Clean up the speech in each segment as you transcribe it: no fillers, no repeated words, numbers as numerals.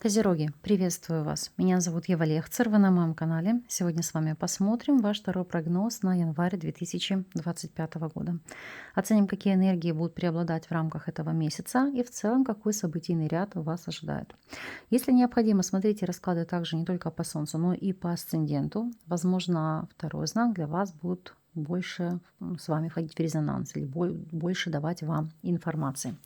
Козероги, приветствую вас. Меня зовут Ева Лехцер, вы на моем канале. Сегодня с вами посмотрим ваш второй прогноз на январь 2025 года. Оценим, какие энергии будут преобладать в рамках этого месяца и в целом, какой событийный ряд вас ожидает. Если необходимо, смотрите расклады также не только по Солнцу, но и по асценденту. Возможно, второй знак для вас будет больше с вами входить в резонанс или больше давать вам информации.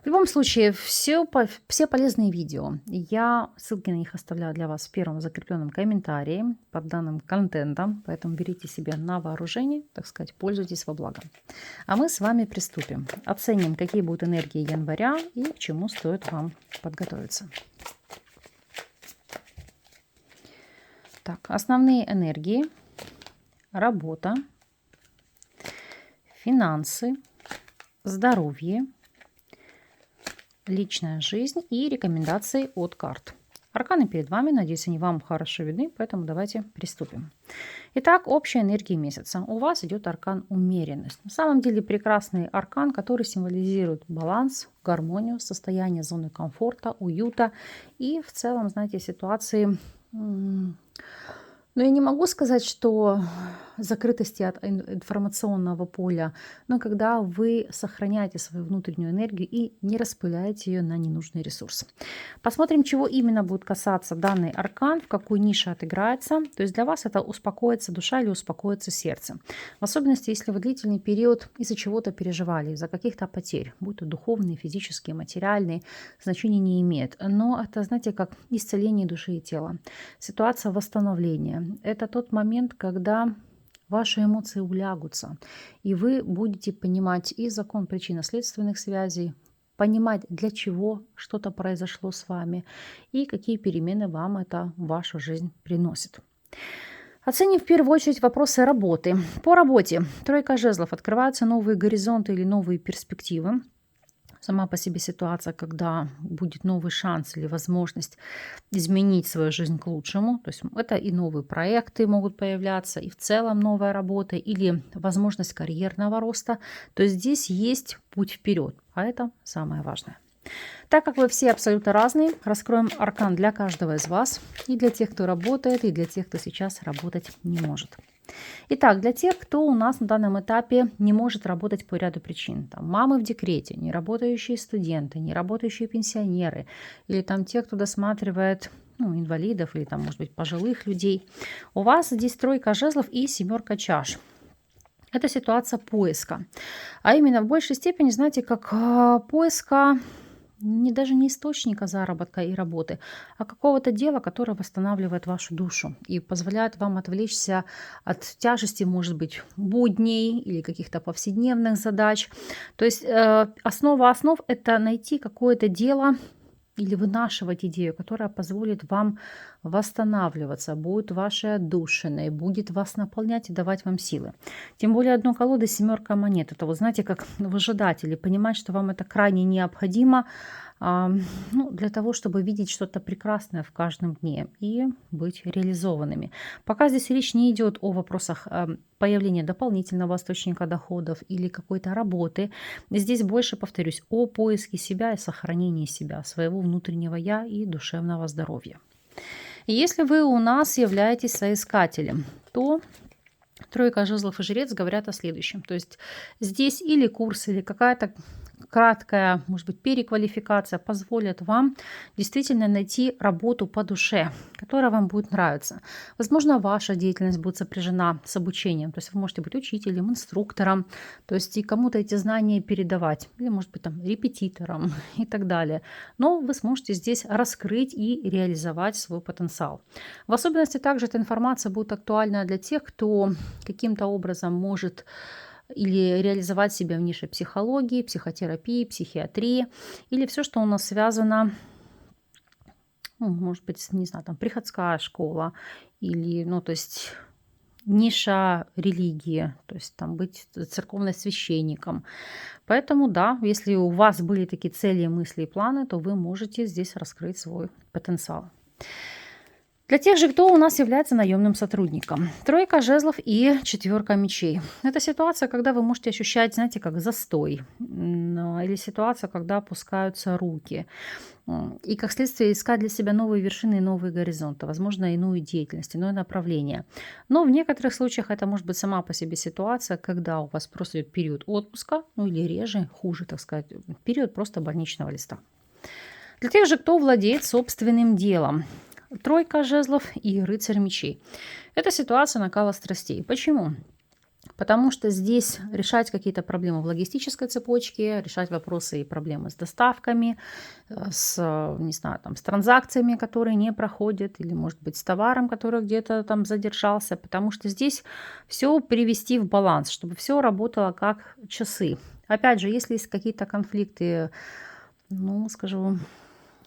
В любом случае, все полезные видео, я ссылки на них оставляю для вас в первом закрепленном комментарии под данным контентом, поэтому берите себе на вооружение, так сказать, пользуйтесь во благо. А мы с вами приступим. Оценим, какие будут энергии января и к чему стоит вам подготовиться. Так, основные энергии: работа, финансы, здоровье, личная жизнь и рекомендации от карт. Арканы перед вами, надеюсь, они вам хорошо видны, поэтому давайте приступим. Итак, общая энергия месяца. У вас идет аркан умеренность. На самом деле прекрасный аркан, который символизирует баланс, гармонию, состояние зоны комфорта, уюта и в целом, знаете, ситуации. Но я не могу сказать, что закрытости от информационного поля, но когда вы сохраняете свою внутреннюю энергию и не распыляете ее на ненужный ресурс. Посмотрим, чего именно будет касаться данный аркан, в какой нише отыграется. То есть для вас это успокоится душа или успокоится сердце. В особенности, если вы длительный период из-за чего-то переживали, из-за каких-то потерь, будь то духовные, физические, материальные, значения не имеет. Но это, знаете, как исцеление души и тела. Ситуация восстановления. Это тот момент, когда ваши эмоции улягутся, и вы будете понимать и закон причинно-следственных связей, понимать, для чего что-то произошло с вами и какие перемены вам это в вашу жизнь приносит. Оценим в первую очередь вопросы работы. По работе тройка жезлов: открываются новые горизонты или новые перспективы. Сама по себе ситуация, когда будет новый шанс или возможность изменить свою жизнь к лучшему. То есть это и новые проекты могут появляться, и в целом новая работа, или возможность карьерного роста. То есть здесь есть путь вперед, а это самое важное. Так как вы все абсолютно разные, раскроем аркан для каждого из вас, и для тех, кто работает, и для тех, кто сейчас работать не может. Итак, для тех, кто у нас на данном этапе не может работать по ряду причин. Там, мамы в декрете, неработающие студенты, неработающие пенсионеры, или там те, кто досматривает инвалидов, или там, может быть, пожилых людей. У вас здесь тройка жезлов и семерка чаш. Это ситуация поиска. А именно в большей степени, знаете, как поиска даже не источника заработка и работы, а какого-то дела, которое восстанавливает вашу душу и позволяет вам отвлечься от тяжести, может быть, будней или каких-то повседневных задач. То есть основа основ – это найти какое-то дело или вынашивать идею, которая позволит вам восстанавливаться, будет вашей отдушиной, будет вас наполнять и давать вам силы. Тем более одной колоды семерка монет. Это, вот знаете, как выжидать или понимать, что вам это крайне необходимо, для того, чтобы видеть что-то прекрасное в каждом дне и быть реализованными. Пока здесь речь не идет о вопросах появления дополнительного источника доходов или какой-то работы. Здесь больше, повторюсь, о поиске себя и сохранении себя, своего внутреннего я и душевного здоровья. И если вы у нас являетесь соискателем, то тройка жезлов и жрец говорят о следующем. То есть здесь или курс, или какая-то краткая, может быть, переквалификация позволит вам действительно найти работу по душе, которая вам будет нравиться. Возможно, ваша деятельность будет сопряжена с обучением. То есть вы можете быть учителем, инструктором, то есть и кому-то эти знания передавать, или, может быть, там, репетитором и так далее. Но вы сможете здесь раскрыть и реализовать свой потенциал. В особенности также эта информация будет актуальна для тех, кто каким-то образом может или реализовать себя в нише психологии, психотерапии, психиатрии, или все, что у нас связано, может быть, не знаю, там приходская школа, или, то есть ниша религии, то есть там быть церковно-священником. Поэтому да, если у вас были такие цели, мысли и планы, то вы можете здесь раскрыть свой потенциал. Для тех же, кто у нас является наемным сотрудником. Тройка жезлов и четверка мечей. Это ситуация, когда вы можете ощущать, знаете, как застой. Или ситуация, когда опускаются руки. И как следствие искать для себя новые вершины и новые горизонты, возможно, иную деятельность, иное направление. Но в некоторых случаях это может быть сама по себе ситуация, когда у вас просто идет период отпуска, ну или реже, хуже, так сказать, период просто больничного листа. Для тех же, кто владеет собственным делом. Тройка жезлов и рыцарь мечей. Это ситуация накала страстей. Почему? Потому что здесь решать какие-то проблемы в логистической цепочке, решать вопросы и проблемы с доставками, не знаю, там, с транзакциями, которые не проходят, или, может быть, с товаром, который где-то там задержался, потому что здесь все привести в баланс, чтобы все работало как часы. Опять же, если есть какие-то конфликты, ну, скажу,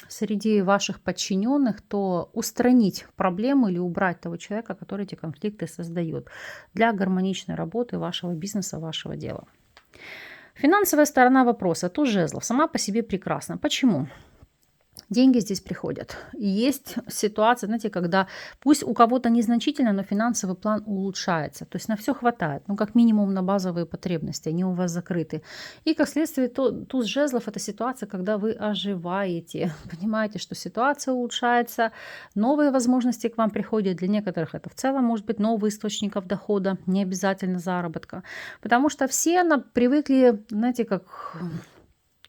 среди ваших подчиненных, то устранить проблему или убрать того человека, который эти конфликты создает для гармоничной работы вашего бизнеса, вашего дела. Финансовая сторона вопроса, туз жезлов, сама по себе прекрасна. Почему? Деньги здесь приходят. И есть ситуация, знаете, когда пусть у кого-то незначительно, но финансовый план улучшается. То есть на все хватает. Ну, как минимум на базовые потребности. Они у вас закрыты. И как следствие, туз жезлов – это ситуация, когда вы оживаете. Понимаете, что ситуация улучшается. Новые возможности к вам приходят. Для некоторых это в целом может быть новый источников дохода. Не обязательно заработка. Потому что все привыкли, знаете, как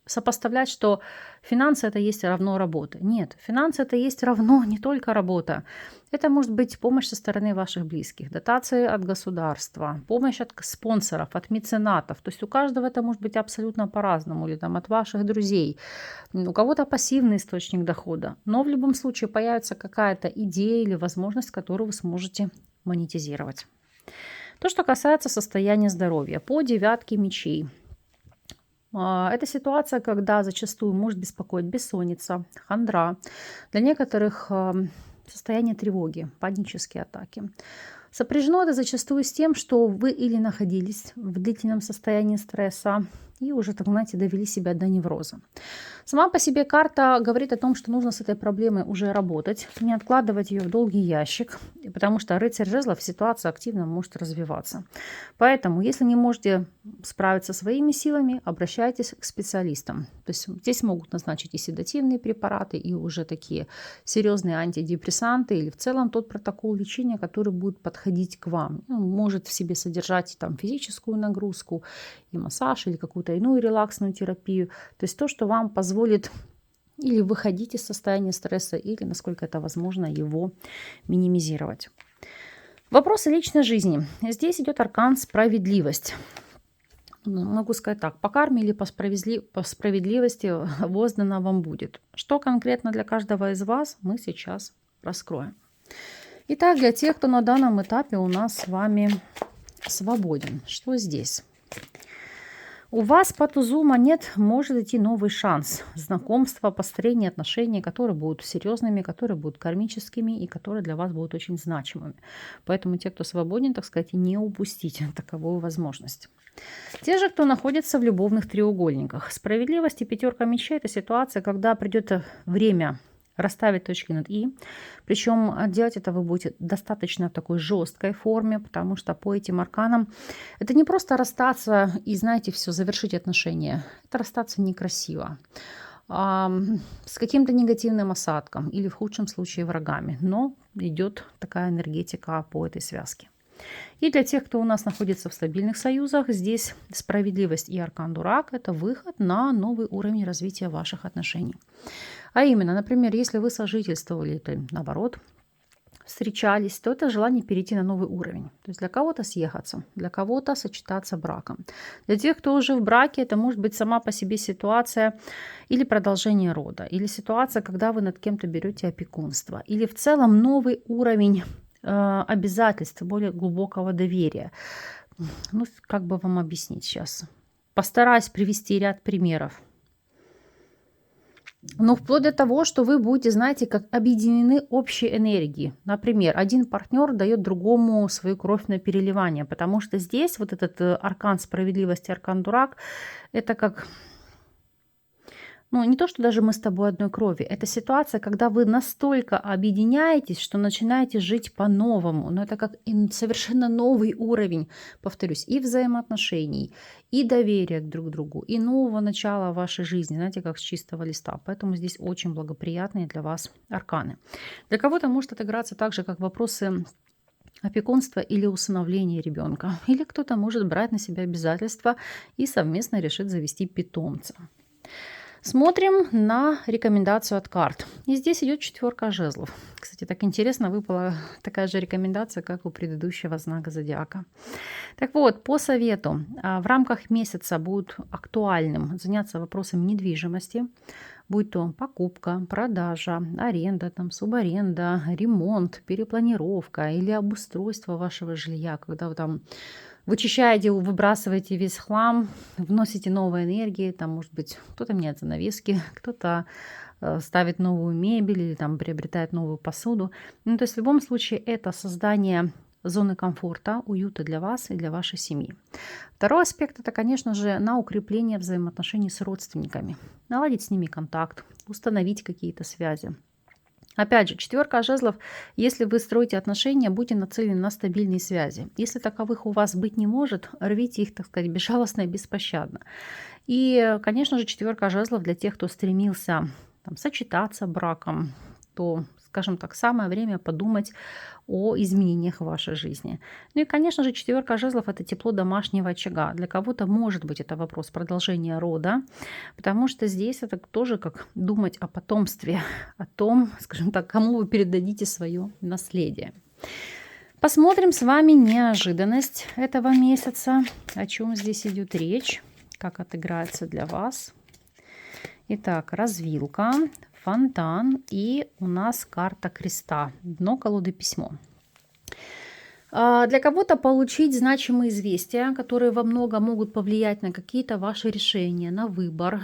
сопоставлять, что финансы это есть равно работа. Нет, финансы это есть равно не только работа. Это может быть помощь со стороны ваших близких, дотации от государства, помощь от спонсоров, от меценатов. То есть у каждого это может быть абсолютно по-разному. Или там от ваших друзей. У кого-то пассивный источник дохода. Но в любом случае появится какая-то идея или возможность, которую вы сможете монетизировать. То, что касается состояния здоровья. По девятке мечей. Это ситуация, когда зачастую может беспокоить бессонница, хандра. Для некоторых состояние тревоги, панические атаки. Сопряжено это зачастую с тем, что вы или находились в длительном состоянии стресса и уже, так знаете, довели себя до невроза. Сама по себе карта говорит о том, что нужно с этой проблемой уже работать, не откладывать ее в долгий ящик, потому что рыцарь жезлов ситуация активно может развиваться. Поэтому, если не можете справиться своими силами, обращайтесь к специалистам. То есть здесь могут назначить и седативные препараты, и уже такие серьезные антидепрессанты, или в целом тот протокол лечения, который будет подходить к вам. Может в себе содержать там физическую нагрузку, и массаж, или какую-то иную релаксную терапию. То есть то, что вам позволит или выходить из состояния стресса, или, насколько это возможно, его минимизировать. Вопросы личной жизни. Здесь идет аркан справедливость. Могу сказать так, по карме или по справедливости воздано вам будет. Что конкретно для каждого из вас, мы сейчас раскроем. Итак, для тех, кто на данном этапе у нас с вами свободен. Что здесь? У вас по тузу монет может идти новый шанс. Знакомства, построение отношений, которые будут серьезными, которые будут кармическими и которые для вас будут очень значимыми. Поэтому те, кто свободен, так сказать, не упустите таковую возможность. Те же, кто находится в любовных треугольниках. Справедливость и пятерка мечей – это ситуация, когда придет время расставить точки над «и». Причем делать это вы будете достаточно в такой жесткой форме, потому что по этим арканам это не просто расстаться и, знаете, все, завершить отношения. Это расстаться некрасиво, с каким-то негативным осадком или в худшем случае врагами. Но идет такая энергетика по этой связке. И для тех, кто у нас находится в стабильных союзах, здесь справедливость и аркан дурак – это выход на новый уровень развития ваших отношений. А именно, например, если вы сожительствовали, или наоборот, встречались, то это желание перейти на новый уровень. То есть для кого-то съехаться, для кого-то сочетаться браком. Для тех, кто уже в браке, это может быть сама по себе ситуация или продолжение рода, или ситуация, когда вы над кем-то берете опекунство, или в целом новый уровень обязательств, более глубокого доверия. Ну, как бы вам объяснить сейчас? Постараюсь привести ряд примеров. Но вплоть до того, что вы будете, знаете, как объединены общей энергией. Например, один партнер дает другому свою кровь на переливание, потому что здесь вот этот аркан справедливости, аркан дурак, это как... ну, не то, что даже мы с тобой одной крови. Это ситуация, когда вы настолько объединяетесь, что начинаете жить по-новому. Но это как совершенно новый уровень, повторюсь, и взаимоотношений, и доверия друг к другу, и нового начала вашей жизни, знаете, как с чистого листа. Поэтому здесь очень благоприятные для вас арканы. Для кого-то может отыграться так же, как вопросы опекунства или усыновления ребенка. Или кто-то может брать на себя обязательства и совместно решит завести питомца. Смотрим на рекомендацию от карт. И здесь идет 4 жезлов. Кстати, так интересно, выпала такая же рекомендация, как у предыдущего знака зодиака. Так вот, по совету, в рамках месяца будет актуальным заняться вопросами недвижимости, будь то покупка, продажа, аренда, субаренда, ремонт, перепланировка или обустройство вашего жилья, когда вы там вычищаете, выбрасываете весь хлам, вносите новые энергии, там, может быть, кто-то меняет занавески, кто-то ставит новую мебель или там приобретает новую посуду. Ну, то есть в любом случае это создание зоны комфорта, уюта для вас и для вашей семьи. Второй аспект – это, конечно же, на укрепление взаимоотношений с родственниками. Наладить с ними контакт, установить какие-то связи. Опять же, 4 жезлов, если вы строите отношения, будьте нацелены на стабильные связи. Если таковых у вас быть не может, рвите их, так сказать, безжалостно и беспощадно. И, конечно же, 4 жезлов для тех, кто стремился сочетаться браком, то, скажем так, самое время подумать о изменениях в вашей жизни. Ну и, конечно же, 4 жезлов – это тепло домашнего очага. Для кого-то, может быть, это вопрос продолжения рода, потому что здесь это тоже как думать о потомстве, о том, скажем так, кому вы передадите свое наследие. Посмотрим с вами неожиданность этого месяца, о чем здесь идет речь, как отыграется для вас. Итак, развилка, фонтан и у нас карта креста, дно колоды письмо. Для кого-то получить значимые известия, которые во многом могут повлиять на какие-то ваши решения, на выбор,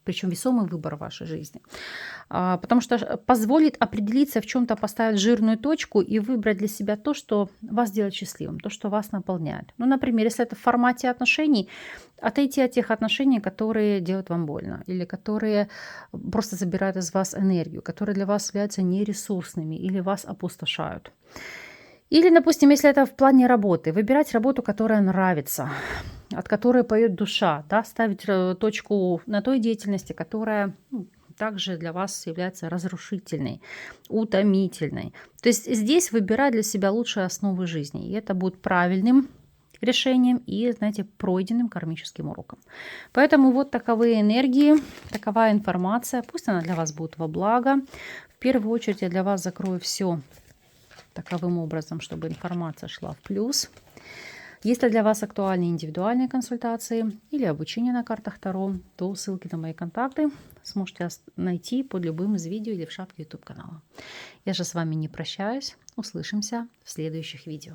причем весомый выбор в вашей жизни. Потому что позволит определиться в чем-то, поставить жирную точку и выбрать для себя то, что вас делает счастливым, то, что вас наполняет. Ну, например, если это в формате отношений, отойти от тех отношений, которые делают вам больно, или которые просто забирают из вас энергию, которые для вас являются нересурсными или вас опустошают. Или, допустим, если это в плане работы, выбирать работу, которая нравится, от которой поет душа, да, ставить точку на той деятельности, которая также для вас является разрушительной, утомительной. То есть здесь выбирать для себя лучшие основы жизни. И это будет правильным решением и, знаете, пройденным кармическим уроком. Поэтому вот таковые энергии, такова информация. Пусть она для вас будет во благо. В первую очередь я для вас закрою все таковым образом, чтобы информация шла в плюс. Если для вас актуальны индивидуальные консультации или обучение на картах Таро, то ссылки на мои контакты сможете найти под любым из видео или в шапке YouTube канала. Я же с вами не прощаюсь. Услышимся в следующих видео.